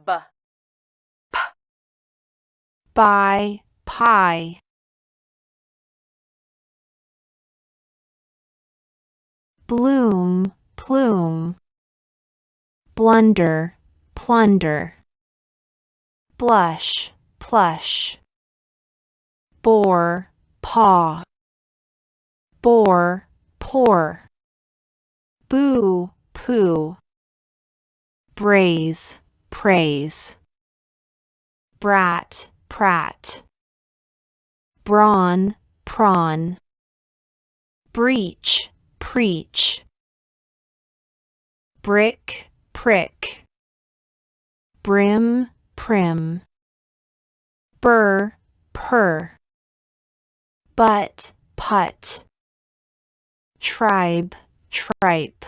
b, buy, pie. Bloom, plume. Blunder, plunder. Blush, plush. Bore, paw. Bore, pour. Boo, poo. Braise, praise. Brat, prat. Brawn, prawn. Breach, preach. Brick, prick. Brim, prim. Burr, purr. Butt, put. Tribe, tripe.